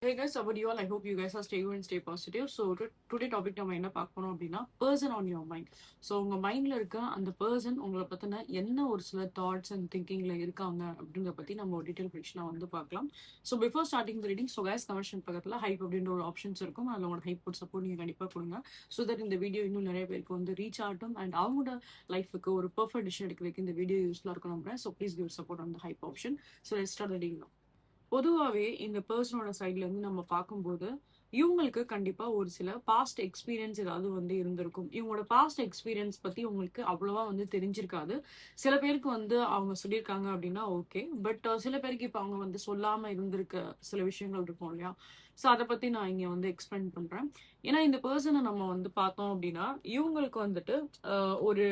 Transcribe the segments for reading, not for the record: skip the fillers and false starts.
Hey guys, how are you all? I hope you guys are staying and stay positive. So today topic நம்ம என்ன பார்க்க போறோம் அப்படின்னா person on your mind. So உங்க மைண்ட்ல இருக்க அந்த பர்சன் உங்களை பத்தின என்ன ஒரு சில தாட்ஸ் அண்ட் திங்கிங்ல இருக்காங்க அப்படின்றத பத்தி நம்ம ஒரு டீடைல் பிரிக்ஷனா வந்து பார்க்கலாம். So before starting the reading, so guys comment பக்கத்துல ஹைப் அப்படின்ற ஒரு ஆப்ஷன்ஸ் இருக்கும். அதில் உங்களோட ஹைப் போட் சப்போர்ட் நீங்க கண்டிப்பா கொடுங்க. ஸோ தட் இந்த வீடியோ இன்னும் நிறைய பேருக்கு வந்து ரீச் ஆகட்டும் அண்ட் அவங்களோட லைஃபுக்கு ஒரு பெர்ஃபெக்ட் டிசிஷன் எடுக்கிறதுக்கு இந்த வீடியோ யூஸ்ஃபுல்லா இருக்கும் நம்புறேன். So please give support on the hype option. So let's start the reading. பொதுவாவே இந்த பர்சனோட சைட்ல இருந்து நம்ம பார்க்கும்போது இவங்களுக்கு கண்டிப்பா ஒரு சில பாஸ்ட் எக்ஸ்பீரியன்ஸ் ஏதாவது வந்து இருந்திருக்கும். இவங்களோட பாஸ்ட் எக்ஸ்பீரியன்ஸ் பத்தி உங்களுக்கு அவ்வளவா வந்து தெரிஞ்சிருக்காது. சில பேருக்கு வந்து அவங்க சொல்லியிருக்காங்க அப்படின்னா ஓகே. பட் சில பேருக்கு இப்ப அவங்க வந்து சொல்லாம இருந்திருக்க சில விஷயங்கள் இருக்கும் இல்லையா? ஸோ அதை பத்தி நான் இங்க வந்து எக்ஸ்பிளைன் பண்றேன். ஏன்னா இந்த பர்சனை நம்ம வந்து பார்த்தோம் அப்படின்னா இவங்களுக்கு வந்துட்டு ஒரு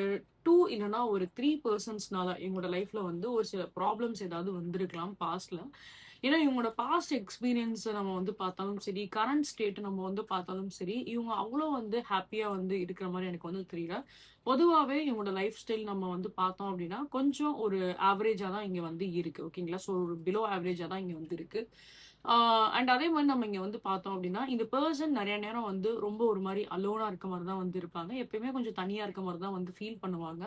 2 இல்லைன்னா ஒரு 3 பர்சன்ஸ்னால இவங்களோட லைஃப்ல வந்து ஒரு சில ப்ராப்ளம்ஸ் ஏதாவது வந்திருக்கலாம் பாஸ்ட்ல. ஏன்னா இவங்களோட பாஸ்ட் எக்ஸ்பீரியன்ஸ் நம்ம வந்து பார்த்தாலும் சரி, கரண்ட் ஸ்டேட் நம்ம வந்து பார்த்தாலும் சரி, இவங்க அவ்வளோ வந்து ஹாப்பியா வந்து இருக்கிற மாதிரி எனக்கு வந்து தெரியல. பொதுவாகவே இவங்களோட லைஃப் ஸ்டைல் நம்ம வந்து பார்த்தோம் அப்படின்னா கொஞ்சம் ஒரு ஆவரேஜா தான் இங்க வந்து இருக்கு. ஓகேங்களா? ஸோ ஒரு பிலோ ஆவரேஜா தான் இங்க வந்து இருக்கு. அண்ட் அதே மாதிரி நம்ம இங்க வந்து பார்த்தோம் அப்படின்னா இந்த பர்சன் நிறைய நேரம் வந்து ரொம்ப ஒரு மாதிரி அலோனா இருக்க மாதிரி தான் வந்து இருப்பாங்க. எப்பயுமே கொஞ்சம் தனியா இருக்க மாதிரி தான் வந்து ஃபீல் பண்ணுவாங்க.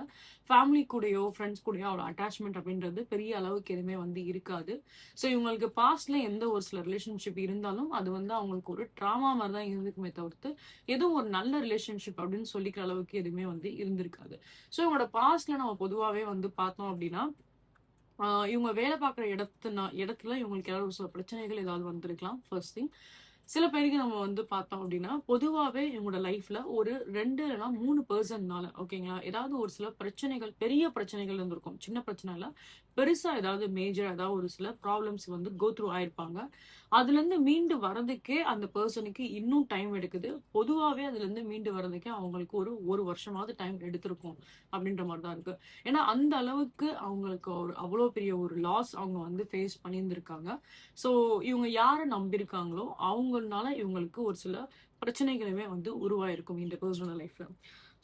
ஃபேமிலி கூடயோ ஃப்ரெண்ட்ஸ் கூடயோ அவ்வளோ அட்டாச்மெண்ட் அப்படின்றது பெரிய அளவுக்கு எதுவுமே வந்து இருக்காது. ஸோ இவங்களுக்கு பாஸ்ட்ல எந்த ஒரு சில ரிலேஷன்ஷிப் இருந்தாலும் அது வந்து அவங்களுக்கு ஒரு ட்ராமா மாதிரி தான் இருந்துக்குமே தவிர்த்து எதுவும் ஒரு நல்ல ரிலேஷன்ஷிப் அப்படின்னு சொல்லிக்கிற அளவுக்கு எதுவுமே வந்து இருந்திருக்காது. ஸோ இவங்களோட பாஸ்ட்ல நம்ம பொதுவாகவே வந்து பார்த்தோம் அப்படின்னா இவங்க வேலை பார்க்குற இடத்துல இவங்களுக்கு ஏதாவது ஒரு சில பிரச்சனைகள் ஏதாவது வந்திருக்கலாம் ஃபர்ஸ்ட் திங். சில பேருக்கு நம்ம வந்து பார்த்தோம் அப்படின்னா பொதுவாகவே இவங்களோட லைஃப்ல ஒரு 2 இல்லைன்னா 3 பர்சன்னால ஓகேங்களா ஏதாவது ஒரு சில பிரச்சனைகள், பெரிய பிரச்சனைகள் இருந்திருக்கும். சின்ன பிரச்சனை இல்ல, பெருசா ஏதாவது மேஜர் ஏதாவது ஒரு சில ப்ராப்ளம்ஸ் வந்து கோ த்ரூ ஆயிருப்பாங்க. அதுல இருந்து மீண்டு வரதுக்கே அந்த பர்சனுக்கு இன்னும் டைம் எடுக்குது. பொதுவாகவே அதுல இருந்து மீண்டு வரதுக்கே அவங்களுக்கு ஒரு வருஷமாவது டைம் எடுத்திருக்கும் அப்படின்ற மாதிரி தான் இருக்கு. ஏன்னா அந்த அளவுக்கு அவங்களுக்கு ஒரு அவ்வளோ பெரிய ஒரு லாஸ் அவங்க வந்து ஃபேஸ் பண்ணியிருந்திருக்காங்க. ஸோ இவங்க யாரை நம்பியிருக்காங்களோ அவங்கனால இவங்களுக்கு ஒரு சில பிரச்சனைகளுமே வந்து உருவாயிருக்கும் இந்த பர்சனல் லைஃப்ல.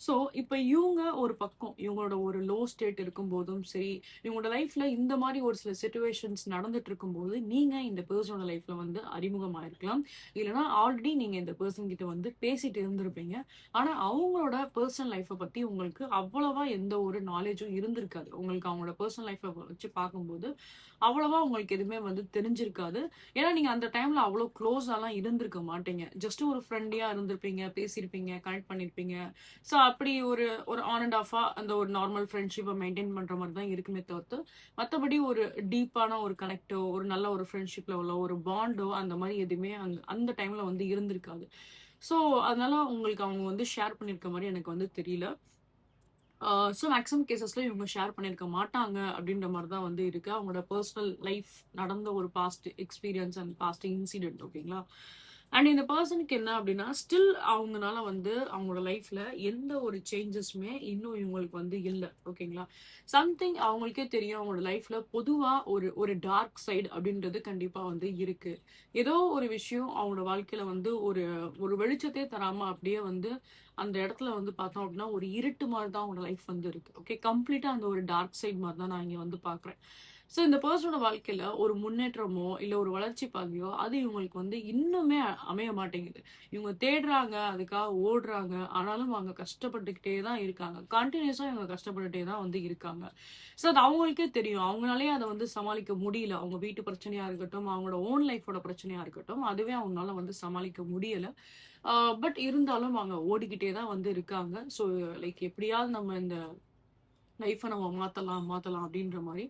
ஸோ இப்போ இவங்க ஒரு பக்கம் இவங்களோட ஒரு லோ ஸ்டேட் இருக்கும்போதும் சரி, இவங்களோட லைஃப்ல இந்த மாதிரி ஒரு சில சிச்சுவேஷன்ஸ் நடந்துட்டு இருக்கும்போது நீங்க இந்த பர்சனோட லைஃப்ல வந்து அறிமுகமாயிருக்கலாம். இல்லைன்னா ஆல்ரெடி நீங்க இந்த பர்சன் கிட்ட வந்து பேசிட்டு இருந்திருப்பீங்க. ஆனா அவங்களோட பர்சனல் லைஃப்பை பத்தி உங்களுக்கு அவ்வளவா எந்த ஒரு நாலேஜும் இருந்திருக்காது. உங்களுக்கு அவங்களோட பர்சனல் லைஃப்பை வச்சு பார்க்கும்போது அவ்வளவா உங்களுக்கு எதுவுமே வந்து தெரிஞ்சிருக்காது. ஏன்னா நீங்க அந்த டைம்ல அவ்வளோ க்ளோஸாலாம் இருந்திருக்க மாட்டீங்க. ஜஸ்ட் ஒரு ஃப்ரெண்ட்லியா இருந்திருப்பீங்க, பேசியிருப்பீங்க, கனெக்ட் பண்ணியிருப்பீங்க. ஸோ அப்படி ஒரு ஒரு ஆன் அண்ட் ஆஃபா அந்த ஒரு நார்மல் ஃப்ரெண்ட்ஷிப்பை மெயின்டைன் பண்ற மாதிரி தான் இருக்குமே தவிர்த்து மற்றபடி ஒரு டீப்பான ஒரு கனெக்டோ, ஒரு நல்ல ஒரு ஃப்ரெண்ட்ஷிப்ல உள்ள ஒரு பாண்டோ அந்த மாதிரி எதுவுமே அந்த அந்த டைம்ல வந்து இருந்திருக்காது. ஸோ அதனால உங்களுக்கு அவங்க வந்து ஷேர் பண்ணியிருக்க மாதிரி எனக்கு வந்து தெரியல. ஸோ மேக்ஸிமம் கேசஸ்ல இவங்க ஷேர் பண்ணியிருக்க மாட்டாங்க அப்படின்ற மாதிரி தான் வந்து இருக்கு. அவங்களோட பர்சனல் லைஃப் நடந்த ஒரு past experience and past incident ஓகேங்களா. அண்ட் இந்த பர்சனுக்கு என்ன அப்படின்னா ஸ்டில் அவங்கனால வந்து அவங்களோட லைஃப்ல எந்த ஒரு சேஞ்சஸுமே இன்னும் இவங்களுக்கு வந்து இல்லை ஓகேங்களா. சம்திங் அவங்களுக்கே தெரியும் அவங்களோட லைஃப்ல பொதுவா ஒரு ஒரு டார்க் சைடு அப்படின்றது கண்டிப்பா வந்து இருக்கு. ஏதோ ஒரு விஷயம் அவங்களோட வாழ்க்கையில வந்து ஒரு ஒரு வெளிச்சத்தையே தராம அப்படியே வந்து அந்த இடத்துல வந்து பார்த்தோம் அப்படின்னா ஒரு இருட்டு மாதிரி தான் அவங்களோட லைஃப் வந்து இருக்கு. ஓகே, கம்ப்ளீட்டா அந்த ஒரு டார்க் சைட் மாதிரி தான் நான் இங்க வந்து பாக்குறேன். ஸோ இந்த பர்சனோட வாழ்க்கையில ஒரு முன்னேற்றமோ இல்ல ஒரு வளர்ச்சி பாதையோ அது இவங்களுக்கு வந்து இன்னுமே அமைய மாட்டேங்குது. இவங்க தேடுறாங்க, அதுக்காக ஓடுறாங்க. ஆனாலும் அவங்க கஷ்டப்பட்டுக்கிட்டே தான் இருக்காங்க. கண்டினியூஸா இவங்க கஷ்டப்பட்டுட்டே தான் வந்து இருக்காங்க. ஸோ அது அவங்களுக்கே தெரியும். அவங்களாலே அதை வந்து சமாளிக்க முடியல. அவங்க வீட்டு பிரச்சனையா இருக்கட்டும், அவங்களோட ஓன் லைஃபோட பிரச்சனையா இருக்கட்டும், அதுவே அவங்களால வந்து சமாளிக்க முடியல. பட் இருந்தாலும் அவங்க ஓடிக்கிட்டே தான் வந்து இருக்காங்க. ஸோ லைக் எப்படியாவது நம்ம இந்த லைஃப்பை நம்ம மாத்தலாம் மாத்தலாம் அப்படின்ற மாதிரி.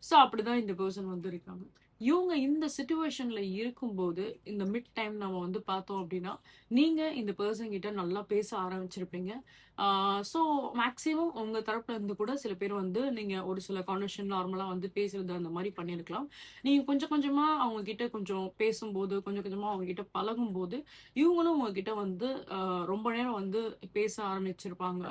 ஸோ அப்படிதான் இந்த பர்சன் வந்து இருக்காங்க. இவங்க இந்த சிச்சுவேஷன்ல இருக்கும்போது இந்த மிட் டைம் நம்ம வந்து பார்த்தோம் அப்படின்னா நீங்க இந்த பர்சன் கிட்ட நல்லா பேச ஆரம்பிச்சிருப்பீங்க. ஸோ மேக்சிமம் உங்க தரப்புல இருந்து கூட சில பேர் வந்து நீங்க ஒரு சில கான்வர்சேஷன் நார்மலா வந்து பேசுறது அந்த மாதிரி பண்ணியிருக்கலாம். நீங்க கொஞ்சம் கொஞ்சமா அவங்க கிட்ட கொஞ்சம் பேசும்போது, கொஞ்சம் கொஞ்சமா அவங்க கிட்ட பழகும்போது இவங்களும் உங்ககிட்ட வந்து ரொம்ப நேரம் வந்து பேச ஆரம்பிச்சிருப்பாங்க.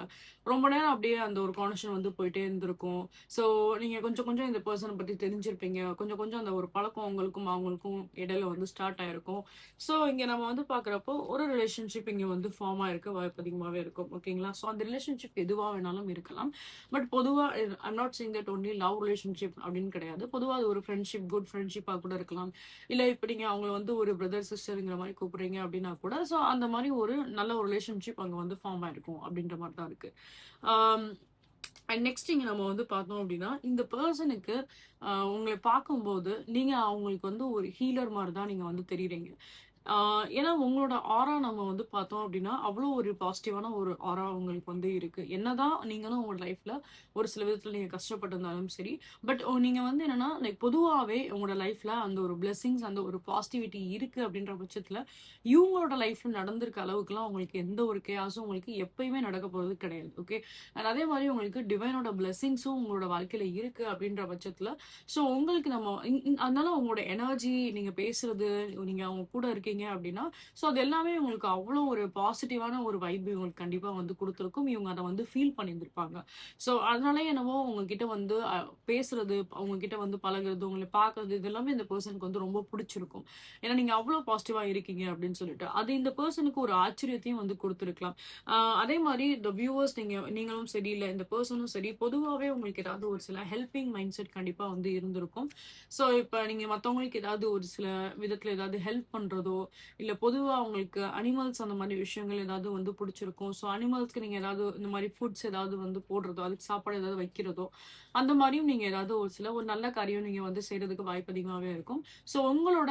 ரொம்ப நேரம் அப்படியே அந்த ஒரு கான்வர்சேஷன் வந்து போயிட்டே இருந்திருக்கும். ஸோ நீங்க கொஞ்சம் கொஞ்சம் இந்த பர்சனை பத்தி தெரிஞ்சிருப்பீங்க. கொஞ்சம் கொஞ்சம் அந்த ஒரு பழக்கம் உங்களுக்கும் அவங்களுக்கும் இடையில வந்து ஸ்டார்ட் ஆயிருக்கும். ஸோ இங்க நம்ம வந்து பாக்குறப்போ ஒரு ரிலேஷன்ஷிப் இங்க வந்து ஃபார்ம் ஆயிருக்க வாய்ப்பு அதிகமாவே இருக்கும் ஓகேங்களா. ஓகேங்களா? ஸோ அந்த ரிலேஷன்ஷிப் எதுவா வேணாலும் இருக்கலாம். பட் பொதுவா I'm not saying that only love relationship அப்படின்னு கிடையாது. பொதுவா அது ஒரு ஃப்ரெண்ட்ஷிப், குட் ஃப்ரெண்ட்ஷிப்பா கூட இருக்கலாம். இல்ல இப்ப நீங்க அவங்கள வந்து ஒரு பிரதர், சிஸ்டர்ங்கிற மாரி கூப்பிடுறீங்க அப்படின்னா கூட, ஸோ அந்த மாரி ஒரு நல்ல ஒரு ரிலேஷன்ஷிப் அங்க வந்து ஃபார்ம் ஆயிருக்கும் அப்படின்ற மாரி தான் இருக்கு. ஆம் அண்ட் நெக்ஸ்ட் இங்க நம்ம வந்து பார்த்தோம் அப்படின்னா, இந்த பெர்சனுக்கு உங்கள பார்க்கும்போது, நீங்க அவங்களுக்கு வந்து ஒரு ஹீலர் மாரி தான் நீங்க வந்து தெரியிறீங்க. ஆ ஏன்னா உங்களோட ஆரா நம்ம வந்து பார்த்தோம் அப்படின்னா, அவ்வளோ ஒரு பாசிட்டிவான ஒரு ஆரா உங்களுக்கு வந்து இருக்கு. என்னதான் நீங்களும் உங்க லைஃப்ல ஒரு சில விதத்துல நீங்க கஷ்டப்பட்டிருந்தாலும் சரி, பட் நீங்க வந்து என்னன்னா, லைக் பொதுவாவே உங்களோட லைஃப்ல அந்த ஒரு பிளெஸிங்ஸ், அந்த ஒரு பாசிட்டிவிட்டி இருக்கு அப்படின்ற பட்சத்துல, இவங்களோட லைஃப்ல நடந்திருக்க அளவுக்குலாம் உங்களுக்கு எந்த ஒரு கேயாஸும் உங்களுக்கு எப்பயுமே நடக்க போறது கிடையாது. ஓகே. அண்ட் அதே மாரி உங்களுக்கு டிவைனோட பிளெஸிங்ஸும் உங்களோட வாழ்க்கையில இருக்கு அப்படின்ற பட்சத்துல, ஸோ உங்களுக்கு நம்ம அதனால உங்களோட எனர்ஜி, நீங்க பேசுறது, நீங்க அவங்க கூட இருக்கீங்க அப்படின்னா, ஸோ அது எல்லாமே உங்களுக்கு அவ்வளோ ஒரு பாசிட்டிவான ஒரு வைப் இவங்களுக்கு கண்டிப்பா வந்து குடுத்துருக்கும். இவங்க அத வந்து ஃபீல் பண்ணியிருந்திருப்பாங்க. ஸோ அதனாலயே என்னவோ உங்ககிட்ட வந்து பேசுறது, உங்ககிட்ட வந்து பழகுறது, உங்கள பார்க்கறது இது எல்லாமே இந்த பெர்சனுக்கு வந்து ரொம்ப புடிச்சிருக்கும். ஏன்னா நீங்க அவ்வளோ பாசிட்டிவா இருக்கீங்க அப்படின்னு சொல்லிட்டு. அது இந்த பெர்சனுக்கு ஒரு ஆச்சரியத்தையும் வந்து குடுத்துருக்கலாம். ஆ அதே மாரி இந்த வியூவர்ஸ் நீங்களும் சரி, இல்ல இந்த பெர்சனும் சரி, பொதுவாவே உங்களுக்கு ஏதாவது ஒரு சில ஹெல்பிங் மைண்ட் செட் கண்டிப்பா வந்து இருந்திருக்கும். ஸோ இப்ப நீங்க மத்தவங்களுக்கு ஏதாவது ஒரு சில விதத்துல ஏதாவது ஹெல்ப் பண்றதோ, இல்ல பொதுவா உங்களுக்கு அனிமல்ஸ் அந்த மாரி விஷயங்கள் ஏதாவது வந்து புடிச்சிருக்கும். ஸோ அனிமல்ஸ்க்கு நீங்க ஏதாவது இந்த மாரி ஃபுட்ஸ் ஏதாவது வந்து போடுறதோ, அதுக்கு சாப்பாடு ஏதாவது வைக்கிறதோ, அந்த மாரியும் நீங்க ஏதாவது ஒரு சில ஒரு நல்ல காரியம் நீங்க வந்து செய்றதுக்கு வாய்ப்பு அதிகமாவே இருக்கும். ஸோ உங்களோட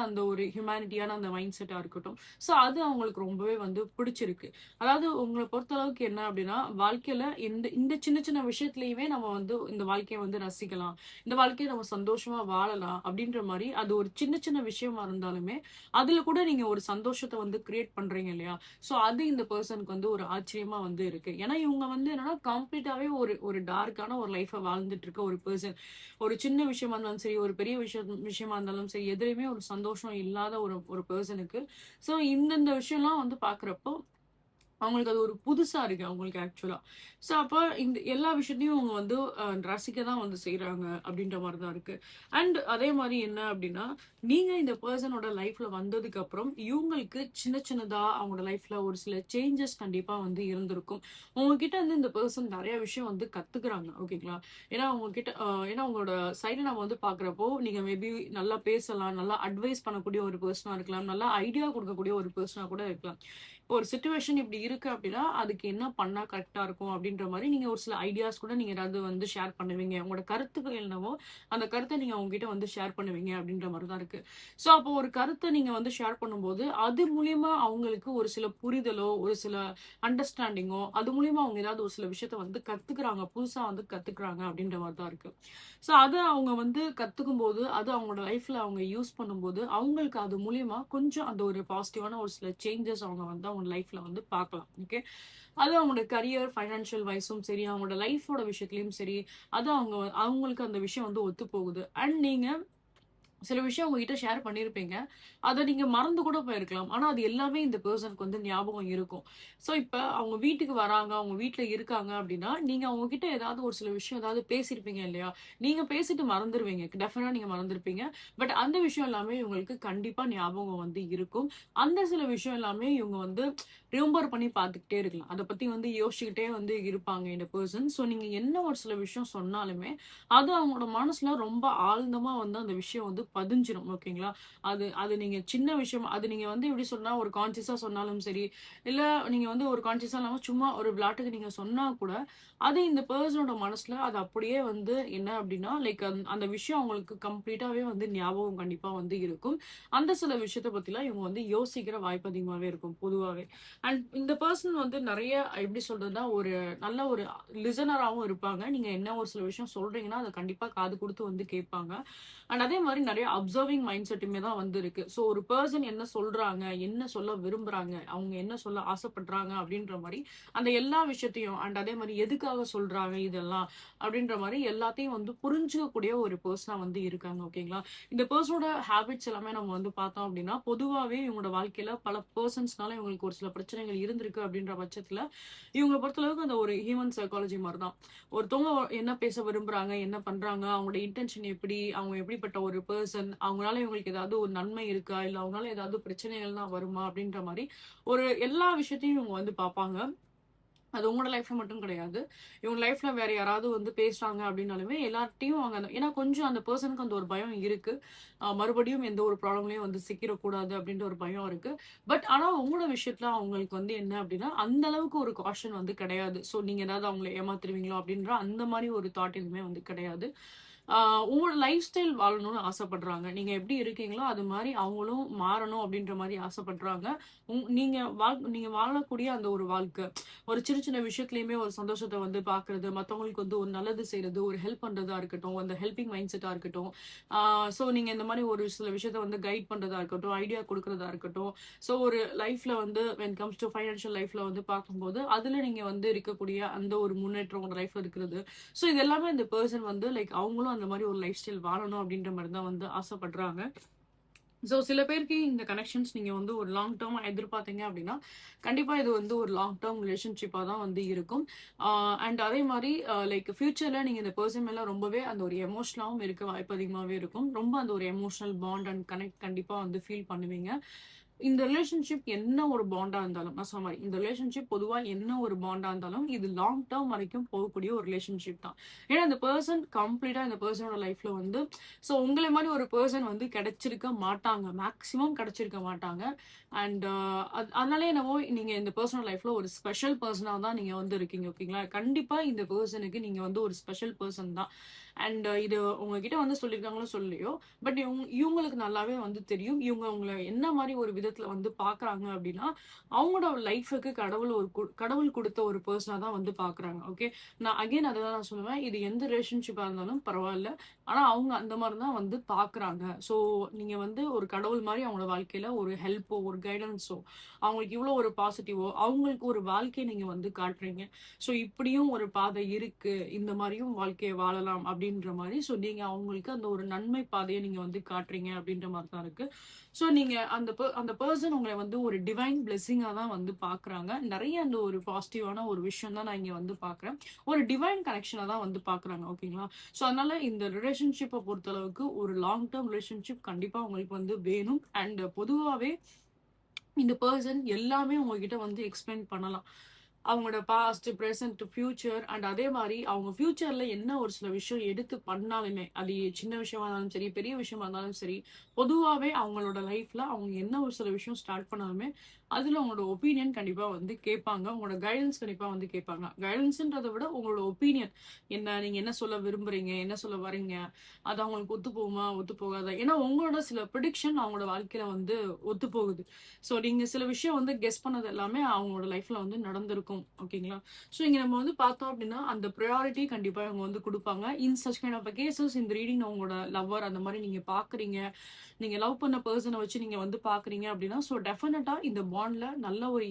அந்த ஒரு ஹியூமனிட்டியான அந்த மைண்ட் செட்டா இருக்கட்டும். ஸோ அது அவங்களுக்கு ரொம்பவே வந்து பிடிச்சிருக்கு. அதாவது உங்கள பொறுத்த அளவுக்கு என்ன அப்டின்னா, வாழ்க்கையில இந்த இந்த சின்ன சின்ன விஷயத்திலயுமே நம்ம வந்து இந்த வாழ்க்கைய வந்து ரசிக்கலாம். இந்த வாழ்க்கைய நம்ம சந்தோஷமா வாழலாம் அப்டின்ற மாரி அது ஒரு சின்ன சின்ன விஷயமா இருந்தாலுமே, அதுல கூட நீங்க ஒரு சந்தோஷத்த வந்து கிரியேட் பண்றீங்க இல்லையா? ஸோ அது இந்த பெர்சனுக்கு வந்து ஒரு ஆச்சரியமா வந்து இருக்கு. ஏன்னா இவங்க வந்து என்னன்னா கம்ப்ளீட்டாவே ஒரு ஒரு டார்க்கான ஒரு லைஃப்ப வாழ்ந்துட்டு இருக்க ஒரு பெர்சன். ஒரு சின்ன விஷயமா இருந்தாலும் சரி, ஒரு பெரிய விஷயமா இருந்தாலும் சரி, எதுலயுமே ஒரு சந்தோஷம் இல்லாத ஒரு ஒரு பெர்சனுக்கு, ஸோ இந்த விஷயம்லாம் வந்து பார்க்குறப்போ அவங்களுக்கு அது ஒரு புதுசா இருக்கு அவங்களுக்கு ஆக்சுவலா. ஸோ அப்ப இந்த எல்லா விஷயத்தையும் அவங்க வந்து ரசிக்க தான் வந்து செய்றாங்க அப்படின்ற மாரி தான் இருக்கு. அண்ட் அதே மாரி என்ன அப்படின்னா, நீங்க இந்த பெர்சனோட லைஃப்ல வந்ததுக்கு அப்புறம் இவங்களுக்கு சின்ன சின்னதா அவங்களோட லைஃப்ல ஒரு சில சேஞ்சஸ் கண்டிப்பா வந்து இருந்திருக்கும். உங்ககிட்ட வந்து இந்த பெர்சன் நெறைய விஷயம் வந்து கத்துக்குறாங்க. ஓகேங்களா? ஏன்னா உங்ககிட்ட ஏன்னா உங்களோட சைடுல நம்ம வந்து பார்க்குறப்போ, நீங்க மேபி நல்லா பேசலாம், நல்லா அட்வைஸ் பண்ணக்கூடிய ஒரு பெர்சனா இருக்கலாம், நல்லா ஐடியா குடுக்கக்கூடிய ஒரு பெர்சனா கூட இருக்கலாம். ஒரு சிச்சுவேஷன் இப்படி இருக்கு அப்படின்னா, அதுக்கு என்ன பண்ணா கரெக்ட்டா இருக்கும் அப்படின்ற மாரி நீங்க ஒரு சில ஐடியாஸ் கூட நீங்க ஏதாவது வந்து ஷேர் பண்ணுவீங்க. உங்களோட கருத்துக்கள் என்னவோ, அந்த கருத்த நீங்க அவங்ககிட்ட வந்து ஷேர் பண்ணுவீங்க அப்படின்ற மாரி தான் இருக்கு. ஸோ அப்போ ஒரு கருத்த நீங்க வந்து ஷேர் பண்ணும்போது, அது மூலியமா அவங்களுக்கு ஒரு சில புரிதலோ, ஒரு சில அண்டர்ஸ்டாண்டிங்கோ, அது மூலியமா அவங்க ஏதாவது ஒரு சில விஷயத்த வந்து கத்துக்குறாங்க. புதுசா வந்து கத்துக்குறாங்க அப்படின்ற மாரி தான் இருக்கு. ஸோ அத அவங்க வந்து கத்துக்கும்போது, அது அவங்களோட லைஃப்ல அவங்க யூஸ் பண்ணும்போது, அவங்களுக்கு அது மூலியமா கொஞ்சம் அந்த ஒரு பாசிட்டிவான ஒரு சில சேஞ்சஸ் அவங்க வந்து அவங்க லைஃப்ல வந்து பார்க்கலாம். ஓகே. அது அவங்களோட கரியர், ஃபைனான்ஷியல் வைஸும் சரி, அவங்களோட லைஃபோட விஷயத்திலயும் சரி, அது அவங்களுக்கு அந்த விஷயம் வந்து ஒத்து போகுது. அண்ட் நீங்க சில விஷயம் உங்ககிட்ட ஷேர் பண்ணியிருப்பீங்க. அத நீங்க மறந்து கூட போயிருக்கலாம். ஆனா, அது எல்லாமே இந்த பெர்சனுக்கு வந்து ஞாபகம் இருக்கும். ஸோ, இப்ப அவங்க வீட்டுக்கு வராங்க, அவங்க வீட்ல இருக்காங்க அப்டின்னா, நீங்க அவங்க கிட்ட ஏதாவது ஒரு சில விஷயம் ஏதாவது பேசியிருப்பீங்க இல்லையா? நீங்க பேசிட்டு மறந்துருவீங்க. டெஃபினட்டா நீங்க மறந்திருப்பீங்க. பட் அந்த விஷயம் எல்லாமே இவங்களுக்கு கண்டிப்பா ஞாபகம் வந்து இருக்கும். அந்த சில விஷயம் எல்லாமே இவங்க வந்து ரிமெம்பர் பண்ணி பார்த்துக்கிட்டே இருக்கலாம். அத பத்தி வந்து யோசிச்சுக்கிட்டே வந்து இருப்பாங்க இந்த பெர்சன். ஸோ, நீங்க என்ன ஒரு சில விஷயம் சொன்னாலுமே, அது அவங்களோட மனசுல ரொம்ப ஆழ்ந்தமா வந்து அந்த விஷயம் வந்து பதிஞ்சிரும். ஓகேங்களா? அது அது நீங்க சின்ன விஷயம் அது நீங்க வந்து எப்படி சொன்னா ஒரு கான்ஷியஸா சொன்னாலும் சரி, இல்ல நீங்க வந்து ஒரு கான்ஷியஸா இல்லாம சும்மா ஒரு விளையாட்டுக்கு நீங்க சொன்னா கூட, அது இந்த பெர்சனோட மனசுல அது அப்படியே வந்து என்ன அப்படின்னா, லைக் அந்த விஷயம் அவங்களுக்கு கம்ப்ளீட்டாவே வந்து ஞாபகம் கண்டிப்பா வந்து இருக்கும். அந்த சில விஷயத்த பத்திலாம் இவங்க வந்து யோசிக்கிற வாய்ப்பு அதிகமாவே இருக்கும் பொதுவாவே. அண்ட் இந்த பெர்சன் வந்து நெறைய எப்படி சொல்றதுன்னா, ஒரு நல்ல ஒரு லிசனராவும் இருப்பாங்க. நீங்க என்ன ஒரு சில விஷயம் சொல்றீங்கன்னா, அத கண்டிப்பா காது குடுத்து வந்து கேட்பாங்க. அண்ட் அதே மாரி நெறைய அப்சர்விங் மைண்ட் செட்டுமே தான் வந்து இருக்கு. ஸோ ஒரு பெர்சன் என்ன சொல்றாங்க, என்ன சொல்ல விரும்புறாங்க, அவங்க என்ன சொல்ல ஆசைப்படுறாங்க அப்படின்ற மாரி, அந்த எல்லா விஷயத்தையும் அண்ட் அதே மாரி எதுக்காக சொல்றாங்க இதெல்லாம், அப்படின்ற மாரி எல்லாத்தையும் வந்து புரிஞ்சுக்கக்கூடிய ஒரு பெர்சனா வந்து இருக்காங்க. ஓகேங்களா? இந்த பெர்சனோட ஹேபிட்ஸ் எல்லாமே நம்ம வந்து பார்த்தோம் அப்படின்னா, பொதுவாவே இவங்களோட வாழ்க்கையில பல பெர்சன்ஸ்னால இவங்களுக்கு ஒரு சில பிரச்சனைகள் இருந்திருக்கு அப்படின்ற பட்சத்துல, இவங்கள பொறுத்தளவுக்கு அந்த ஒரு ஹியூமன் சைக்காலஜி மாரி தான். ஒருத்தவங்க என்ன பேச விரும்புறாங்க, என்ன பண்றாங்க, அவங்களோட இன்டென்ஷன் எப்படி, அவங்க எப்படிப்பட்ட ஒரு பெர்சன், அவங்களால இவங்களுக்கு ஏதாவது ஒரு நன்மை இருக்கா, இல்ல அவங்களால ஏதாவது பிரச்சனைகள் தான் வருமா அப்படின்ற மாரி, ஒரு எல்லா விஷயத்தையும் இவங்க வந்து பார்ப்பாங்க. அது உங்களோட லைஃப்ல மட்டும் கிடையாது. இவங்க லைஃப்ல வேற யாராவது வந்து பேசுறாங்க அப்படின்னாலுமே எல்லார்ட்டயும் அவங்க ஏன்னா கொஞ்சம் அந்த பெர்சனுக்கு அந்த ஒரு பயம் இருக்கு. மறுபடியும் எந்த ஒரு ப்ராப்ளம்லயும் வந்து சிக்கிரக்கூடாது அப்படின்ற ஒரு பயம் இருக்கு. பட் ஆனா உங்களோட விஷயத்துல அவங்களுக்கு வந்து என்ன அப்படின்னா, அந்த அளவுக்கு ஒரு காஷன் வந்து கிடையாது. ஸோ நீங்க ஏதாவது அவங்கள ஏமாத்துருவீங்களோ அப்படின்ற அந்த மாரி ஒரு தாட் எதுவுமே வந்து கிடையாது. உங்களோட லைஃப் ஸ்டைல் வாழணும்னு ஆசைப்படுறாங்க. நீங்க எப்படி இருக்கீங்களோ, அது மாரி அவங்களும் மாறணும் அப்படின்ற மாரி ஆசைப்படுறாங்க. நீங்க வாழக்கூடிய அந்த ஒரு வாழ்க்கை. ஒரு சின்ன சின்ன விஷயத்துலயுமே ஒரு சந்தோஷத்த வந்து பார்க்குறது, மத்தவங்களுக்கு வந்து ஒரு நல்லது செய்றது, ஒரு ஹெல்ப் பண்றதா இருக்கட்டும், அந்த ஹெல்பிங் மைண்ட் செட்டா இருக்கட்டும். ஆ ஸோ நீங்க இந்த மாரி ஒரு சில விஷயத்த வந்து கைட் பண்றதா இருக்கட்டும், ஐடியா குடுக்குறதா இருக்கட்டும். ஸோ ஒரு லைஃப்ல வந்து வென் கம்ஸ் டூ ஃபைனான்ஷியல் லைஃப்ல வந்து பார்க்கும்போது, அதுல நீங்க வந்து இருக்கக்கூடிய அந்த ஒரு முன்னேற்றம் உங்க லைஃப்ல இருக்கிறது. ஸோ இது எல்லாமே இந்த பெர்சன் வந்து லைக் அவங்களும் அந்த மாரி ஒரு லைஃப் ஸ்டைல் வாழணும் அப்படின்ற மாரி தான் வந்து ஆசைப்படுறாங்க. ஸோ சில பேருக்கு இந்த கனெக்ஷன்ஸ் நீங்க வந்து ஒரு லாங் டர்மா எதிர்பார்த்தீங்க அப்படின்னா, கண்டிப்பா இது வந்து ஒரு லாங் டர்ம் ரிலேஷன்ஷிப்பா தான் வந்து இருக்கும். அண்ட் அதே மாரி லைக் ஃபியூச்சர்ல நீங்க இந்த பெர்சன் மேல ரொம்பவே அந்த ஒரு எமோஷனலாவும் இருக்க வாய்ப்பு அதிகமாவே இருக்கும். ரொம்ப அந்த ஒரு எமோஷனல் பாண்ட் அண்ட் கனெக்ட் கண்டிப்பா வந்து ஃபீல் பண்ணுவீங்க. இந்த ரிலேஷன்ஷிப் என்ன ஒரு பாண்டா இருந்தாலும், நான் சொன்ன மாரி இந்த ரிலேஷன்ஷிப் பொதுவா என்ன ஒரு பாண்டா இருந்தாலும், இது லாங் டர்ம் வரைக்கும் போகக்கூடிய ஒரு ரிலேஷன்ஷிப் தான். ஏன்னா இந்த பெர்சன் கம்ப்ளீட்டா இந்த பெர்சனோட லைஃப்ல வந்து ஸோ உங்கள மாரி ஒரு பெர்சன் வந்து கிடைச்சிருக்க மாட்டாங்க. மேக்ஸிமம் கிடைச்சிருக்க மாட்டாங்க. அண்ட் அதனாலயே என்னவோ நீங்க இந்த பெர்சனல் லைஃப்ல ஒரு ஸ்பெஷல் பெர்சனா தான் நீங்க வந்து இருக்கீங்க. ஓகேங்களா? கண்டிப்பா இந்த பெர்சனுக்கு நீங்க வந்து ஒரு ஸ்பெஷல் பெர்சன் தான். அண்ட் இது உங்ககிட்ட வந்து சொல்லியிருக்காங்களோ சொல்லலையோ, பட் இவங்களுக்கு நல்லாவே வந்து தெரியும். இவங்க உங்கள என்ன மாரி ஒரு விதத்துல வந்து பார்க்குறாங்க அப்படின்னா, அவங்களோட லைஃப்க்கு கடவுள் குடுத்த ஒரு பெர்சனா தான் வந்து பார்க்குறாங்க. ஓகே. நான் அகைன் அத தான் நான் சொல்லுவேன். இது எந்த ரிலேஷன்ஷிப்பா இருந்தாலும் பரவால்ல. ஆனா, அவங்க அந்த மாரி தான் வந்து பார்க்குறாங்க. ஸோ, நீங்க வந்து ஒரு கடவுள் மாரி அவங்களோட வாழ்க்கையில ஒரு ஹெல்ப்போ, ஒரு கைடன்ஸோ, அவங்களுக்கு இவ்ளோ ஒரு பாசிட்டிவோ, அவங்களுக்கு ஒரு வாழ்க்கைய நீங்க வந்து காட்டுறீங்க. ஸோ, இப்படியும் ஒரு பாதை இருக்கு. இந்த மாரியும் வாழ்க்கைய வாழலாம் அப்படின்ற மாரி, ஸோ நீங்க அவங்களுக்கு அந்த ஒரு நன்மை பாதைய நீங்க வந்து காட்டுறீங்க அப்படின்ற மாரி தான் இருக்கு. ஸோ, நீங்க அந்த பெர்சன் உங்கள வந்து ஒரு டிவைன் பிளெஸ்ஸிங்கா தான் வந்து பார்க்குறாங்க. நெறைய அந்த ஒரு பாசிட்டிவான ஒரு விஷயம் தான் நான் இங்க வந்து பார்க்குறேன். ஒரு டிவைன் கனெக்ஷனா தான் வந்து பார்க்குறாங்க. ஓகேங்களா? ஸோ அதனால இந்த ரிலேஷன்ஷிப்ப பொறுத்தளவுக்கு ஒரு லாங் டர்ம் ரிலேஷன்ஷிப் கண்டிப்பா உங்களுக்கு வந்து வேணும். அண்ட் பொதுவாவே இந்த பெர்சன் எல்லாமே உங்ககிட்ட வந்து எக்ஸ்பிளைன் பண்ணலாம். அவங்களோட பாஸ்ட், பிரசன்ட், ஃபியூச்சர் அண்ட் அதே மாரி அவங்க ஃபியூச்சர்ல என்ன ஒரு சில விஷயம் எடுத்து பண்ணாலுமே, அது சின்ன விஷயமா இருந்தாலும் சரி, பெரிய விஷயமா இருந்தாலும் சரி, பொதுவாவே அவங்களோட லைஃப்ல அவங்க என்ன ஒரு சில விஷயம் ஸ்டார்ட் பண்ணாலுமே, அதுல உங்களோட ஒப்பீனியன் கண்டிப்பா வந்து கேட்பாங்க. உங்களோட கைடன்ஸ் கண்டிப்பா வந்து கேட்பாங்க. கைடன்ஸ்ன்றத விட உங்களோட ஒப்பீனியன் என்ன? நீங்க என்ன சொல்ல விரும்புறீங்க? என்ன சொல்ல வரீங்க? அது அவங்களுக்கு ஒத்து போகுமா? ஒத்து போகாதா? ஏன்னா உங்களோட சில ப்ரிடிக்ஷன் அவங்களோட வாழ்க்கையில வந்து ஒத்து போகுது. ஸோ நீங்க சில விஷயம் வந்து கெஸ் பண்ணது எல்லாமே அவங்களோட லைஃப்ல வந்து நடந்திருக்கும். ஓகேங்களா? ஸோ இங்க நம்ம வந்து பார்த்தோம் அப்டின்னா, அந்த பிரையாரிட்டி கண்டிப்பா இவங்க வந்து குடுப்பாங்க. In such kind of cases இந்த ரீடிங் உங்களோட லவ்வர் அந்த மாரி நீங்க பார்க்குறீங்க. நீங்க லவ் பண்ண பெர்சன வச்சு நீங்க வந்து பார்க்குறீங்க அப்டின்னா, ஸோ டெஃபினட்டா இந்த பாண்ட்ல நல்ல ஒரு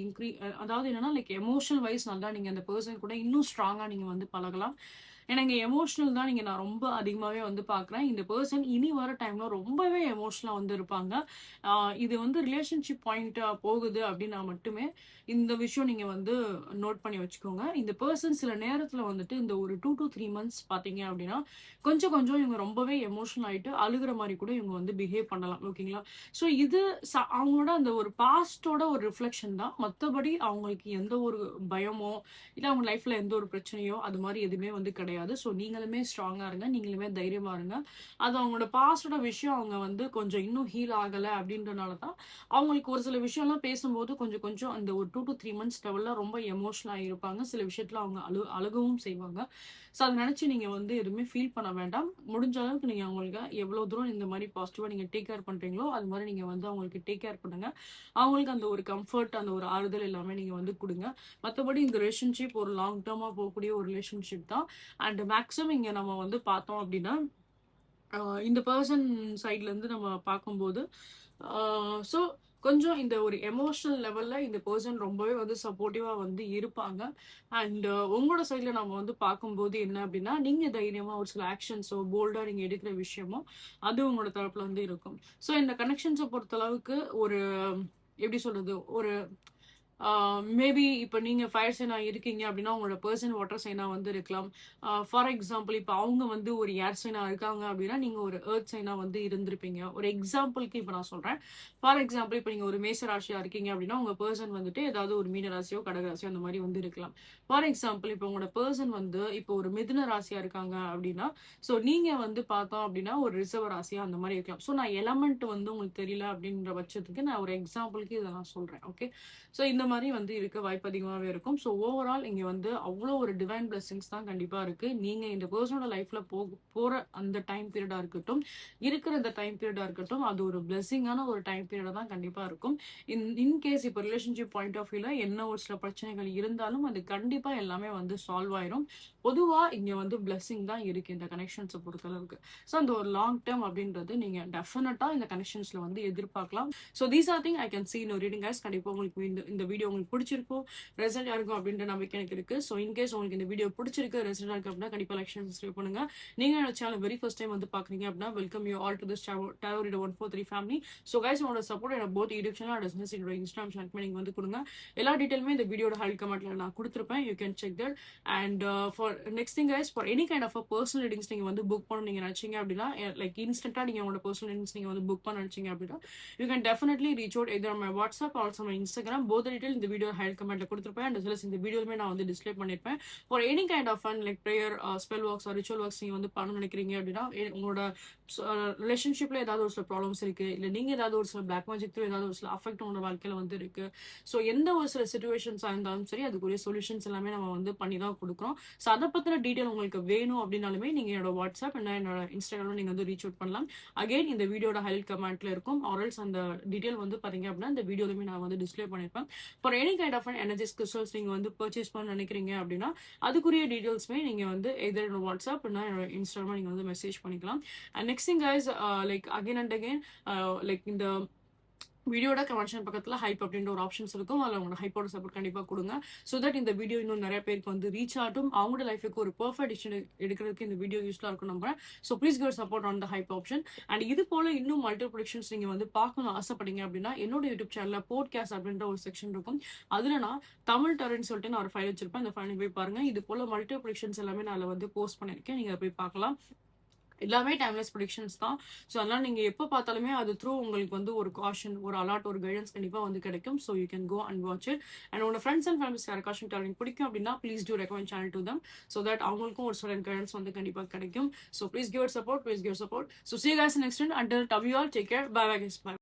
அதாவது என்னன்னா லைக் எமோஷனல் வைஸ் நல்லா நீங்க அந்த பெர்சன் கூட இன்னும் ஸ்ட்ராங்கா நீங்க வந்து பழகலாம். ஏன்னா இங்க எமோஷனல் தான் நான் ரொம்ப அதிகமாவே வந்து பார்க்குறேன். இந்த பெர்சன் இனி வர டைம்ல ரொம்பவே எமோஷனலா வந்து இருப்பாங்க. ஆ இது வந்து ரிலேஷன்ஷிப் பாயிண்ட்டா போகுது அப்டின்னா மட்டுமே, இந்த விஷயம் நீங்க வந்து நோட் பண்ணி வச்சுக்கோங்க. இந்த பெர்சன் சில நேரத்துல வந்துட்டு இந்த ஒரு 2 டூ 3 மந்த்ஸ் பார்த்தீங்க அப்டின்னா, கொஞ்சம் கொஞ்சம் இவங்க ரொம்பவே எமோஷனல் ஆயிட்டு அழுகுற மாரி கூட இவங்க வந்து பிஹேவ் பண்ணலாம். ஓகேங்களா? ஸோ இது அவங்களோட அந்த ஒரு பாஸ்ட்டோட ஒரு ரிஃப்ளெக்ஷன் தான். மத்தபடி அவங்களுக்கு எந்த ஒரு பயமோ, இல்ல அவங்க லைஃப்ல எந்த ஒரு பிரச்சனையோ, அது மாரி எதுவுமே வந்து கிடையாது. ஸோ நீங்களுமே ஸ்ட்ராங்கா இருங்க. நீங்களுமே தைரியமா இருங்க. அது அவங்களோட பாஸ்ட்டோட விஷயம் அவங்க வந்து கொஞ்சம் இன்னும் ஹீல் ஆகல அப்படின்றனால தான், அவங்களுக்கு ஒரு சில விஷயம்லாம் பேசும்போது கொஞ்சம் கொஞ்சம் அந்த ஒரு 2 டூ 3 மந்த்ஸ் லெவல்ல ரொம்ப எமோஷனலா இருப்பாங்க. சில விஷயத்துல அவங்க அழுகவும் செய்வாங்க. ஸோ அத நெனச்சு நீங்க வந்து எதுவுமே ஃபீல் பண்ண வேண்டாம். முடிஞ்ச அளவுக்கு நீங்க அவங்களுக்கு எவ்வளோ தூரம் இந்த மாரி பாசிட்டிவா நீங்க டேக் கேர் பண்றீங்களோ, அது மாரி நீங்க வந்து அவங்களுக்கு டேக் கேர் பண்ணுங்க. அவங்களுக்கு அந்த ஒரு கம்ஃபர்ட், அந்த ஒரு ஆறுதல் எல்லாமே நீங்க வந்து குடுங்க. மத்தபடி இந்த ரிலேஷன்ஷிப் ஒரு லாங் டர்மா போகக்கூடிய ஒரு ரிலேஷன்ஷிப் தான். அண்ட் மேக்ஸிமம் இங்க நம்ம வந்து பார்த்தோம் அப்டின்னா, அ இந்த பெர்சன் சைட்ல இருந்து நம்ம பார்க்கும்போது, ஆ ஸோ கொஞ்சம் இந்த ஒரு எமோஷனல் லெவல்ல இந்த பெர்சன் ரொம்பவே வந்து சப்போர்ட்டிவா வந்து இருப்பாங்க. அண்ட் உங்களோட சைட்ல நம்ம வந்து பார்க்கும்போது என்ன அப்டின்னா, நீங்க தைரியமா ஒரு சில ஆக்ஷன்ஸோ, போல்டா நீங்க எடுக்கிற விஷயமோ, அது உங்களோட தரப்புல வந்து இருக்கும். ஸோ இந்த கனெக்ஷன்ஸ பொறுத்தளவுக்கு ஒரு எப்படி சொல்றது? ஒரு மேபி இப்போ நீங்க ஃபயர் சைனா இருக்கீங்க அப்படின்னா உங்களோட பர்சன் வாட்டர் சைனா வந்து இருக்கலாம். ஃபார் எக்ஸாம்பிள் இப்போ அவங்க வந்து ஒரு ஏர் சைனா இருக்காங்க அப்படின்னா நீங்க ஒரு எர்த் சைனா வந்து இருந்திருப்பீங்க. ஒரு எக்ஸாம்பிளுக்கு இப்போ நான் சொல்றேன். ஃபார் எக்ஸாம்பிள் இப்போ நீங்க ஒரு மேச ராசியா இருக்கீங்க அப்படின்னா உங்க பர்சன் வந்துட்டு ஏதாவது ஒரு மீன ராசியோ கடக ராசியோ அந்த மாதிரி வந்து இருக்கலாம். ஃபார் எக்ஸாம்பிள் இப்போ உங்களோட பர்சன் வந்து இப்போ ஒரு மிதுன ராசியா இருக்காங்க அப்படின்னா ஸோ நீங்க வந்து பார்த்தோம் அப்படின்னா ஒரு ரிசர்வ ராசியா அந்த மாதிரி இருக்கலாம். ஸோ நான் எலமெண்ட் வந்து உங்களுக்கு தெரியல அப்படின்ற பட்சத்துக்கு நான் ஒரு எக்ஸாம்பிளுக்கு இதை நான் சொல்றேன். ஓகே, ஸோ இந்த மாதிரி வந்து இருக்க வாய்ப்பு அதிகமாகவே இருக்கும். ஸோ ஓவரால் இங்கே வந்து அவ்வளோ ஒரு டிவைன் பிளெஸிங்ஸ் தான் கண்டிப்பாக இருக்குது. நீங்கள் இந்த பர்சனோட லைஃப்பில் போகிற அந்த டைம் பீரியடாக இருக்கட்டும், இருக்கிற அந்த டைம் பீரியடாக இருக்கட்டும், அது ஒரு பிளெஸிங்கான ஒரு டைம் பீரியடாக தான் கண்டிப்பாக இருக்கும். இன்கேஸ் இப்போ ரிலேஷன்ஷிப் பாயிண்ட் ஆஃப் வியூவில் என்ன ஒரு சில பிரச்சனைகள் இருந்தாலும் அது கண்டிப்பாக எல்லாமே வந்து சால்வ் ஆயிரும். பொதுவாக இங்கே வந்து பிளெஸிங் தான் இருக்குது இந்த கனெக்ஷன்ஸை பொறுத்தளவுக்கு. ஸோ அந்த ஒரு லாங் டேர்ம் அப்படின்றது நீங்கள் டெஃபினட்டாக இந்த கனெக்ஷன்ஸில் வந்து எதிர்பார்க்கலாம். So these are thing I can see no reading guys. கண்டிப்பாக உங்களுக்கு இந்த வீடியோ உங்களுக்கு பிடிச்சிருக்கும், ரெசல்ட் இருக்கும் அப்படின்ற நம்பிக்கை எனக்கு இருக்கு. ஸோ இன்கேஸ் உங்களுக்கு இந்த வீடியோ பிடிச்சிருக்கு, ரெசல்ட் இருக்கு அப்படின்னா கண்டிப்பாக லைக் ஷேர் சப்ஸ்கிரைப் பண்ணுங்க. நீங்க என்னோட சேனல் வெரி ஃபர்ஸ்ட் டைம் வந்து பாக்குறீங்க அப்படின்னா welcome you all to this tarot reader 143 family. So guys உங்களோட சப்போர்ட் என்னோட போத் யூடியூப் சேனல் அண்ட் என்னோட இன்ஸ்டாகிராம் சேனல் நீங்க வந்து கொடுங்க. எல்லா டீட்டெயிலுமே இந்த வீடியோட ஹைட் கமெண்ட்ல நான் கொடுத்துருப்பேன். You can check that. And for next thing guys, for any kind of personal readings நீங்க வந்து புக் பண்ண நீங்க நினைச்சீங்க அப்படின்னா லைக் இன்ஸ்டன்டா நீங்க உங்களோட பர்சனல் ரீடிங்ஸ் நீங்க வந்து புக் பண்ண நினைச்சீங்க அப்படின்னா you can definitely reach out either my WhatsApp also my Instagram. Both detail இந்த வீடியோ ஹைட் கமெண்ட்ல கொடுத்துருப்பேன். அண்ட் வெல் இந்த வீடியோலுமே நான் வந்து டிஸ்பிளே பண்ணிருப்பேன். For any kind of fun like prayer, spell works, ritual works நீங்க வந்து பண்ண நினைக்கிறீங்க அப்படின்னா உங்களோட ரிலேஷன்ஷிப்ல ஏதாவது ஒரு சில ப்ராப்ளம்ஸ் இருக்கு, இல்ல நீங்க ஏதாவது ஒரு சில பிளாக் மேஜிக் ஏதாவது ஒரு சில அஃபெக்ட் உங்களோட வாழ்க்கையில வந்து இருக்கு. ஸோ எந்த ஒரு சில சுச்சுவேஷன்ஸா இருந்தாலும் சரி அதுக்குரிய சொல்யூஷன்ஸ் எல்லாமே நம்ம வந்து பண்ணி தான் கொடுக்குறோம். ஸோ அதை பத்தின டீடைல் உங்களுக்கு வேணும் அப்படின்னாலுமே நீங்க என்னோட வாட்ஸ்அப் என்ன என்னோட இன்ஸ்டாகிராம் நீங்க வந்து ரீச் அவுட் பண்ணலாம். அகைன் இந்த வீடியோட ஹைலைட் கமெண்ட்ல இருக்கும். ஆர்எல்ஸ் அந்த டீடைல் வந்து பாத்தீங்க அப்படின்னா இந்த வீடியோலுமே நான் வந்து டிஸ்பிளே பண்ணிருப்பேன். For any kind of energies crystals நீங்க வந்து பர்ச்சேஸ் பண்ண நினைக்கிறீங்க அப்படின்னா அதுக்குரிய டீடைல்ஸ்மே நீங்க வந்து எதர் என்னோட வாட்ஸ்அப் இல்லைன்னா என்னோட இன்ஸ்டாகிராம் நீங்க வந்து மெசேஜ் பண்ணிக்கலாம். And next thing guys, like again and again like இந்த வீடியோட கமென்ஷன் பக்கத்தில் ஹைப் அப்படின்ற ஒரு ஆப்ஷன்ஸ் இருக்கும். அதில் உங்களோட ஹைப்போட சப்போர்ட் கண்டிப்பாக கொடுங்க. ஸோ தட் இந்த வீடியோ இன்னும் நிறைய பேருக்கு வந்து ரீச் ஆகட்டும், அவங்களோட லைஃபுக்கு ஒரு பர்ஃபெக்ட் டிசிஷன் எடுக்கிறதுக்கு இந்த வீடியோ யூஸ்ஃபுல்லாக இருக்கும் நம்புறேன். So please give support on the hype option. And இது போல இன்னும் மல்டிபிள் ப்ரொடக்ஷன்ஸ் நீங்கள் வந்து பார்க்கணும் ஆசைப்பட்டீங்க அப்படின்னா என்னோட யூடியூப் சேனலில் போட்காஸ்ட் அப்படின்ற ஒரு செக்ஷன் இருக்கும். அதில் நான் தமிழ் டரன்னு சொல்லிட்டு நான் ஒரு ஃபைல் வச்சிருப்பேன். அந்த ஃபைல் போய் பாருங்க. இது போல மல்டிபிள் ப்ரொடக்ஷன்ஸ் எல்லாமே நான் அதில் வந்து போஸ்ட் பண்ணியிருக்கேன். நீங்கள் போய் பார்க்கலாம். எல்லாமே டைம்லெஸ் ப்ரெடிக்ஷன்ஸ் தான். ஸோ அதனால் நீங்கள் எப்போ பார்த்தாலுமே அது த்ரூ உங்களுக்கு வந்து ஒரு காஷன், ஒரு அலாட், ஒரு கைடன்ஸ் கண்டிப்பாக வந்து கிடைக்கும். So you can go and watch it. And உங்களோட ஃப்ரெண்ட்ஸ் அண்ட் ஃபேமிலிஸ் யார் காஷன் டேலண்ட் பிடிக்கும் அப்படின்னா please to recommend channel to them. So that அவங்களுக்கும் ஒரு சில கைடன்ஸ் வந்து கண்டிப்பாக கிடைக்கும். So please give support, please give support. So see you guys next time. Until love you all, take care. Bye bye guys. Bye.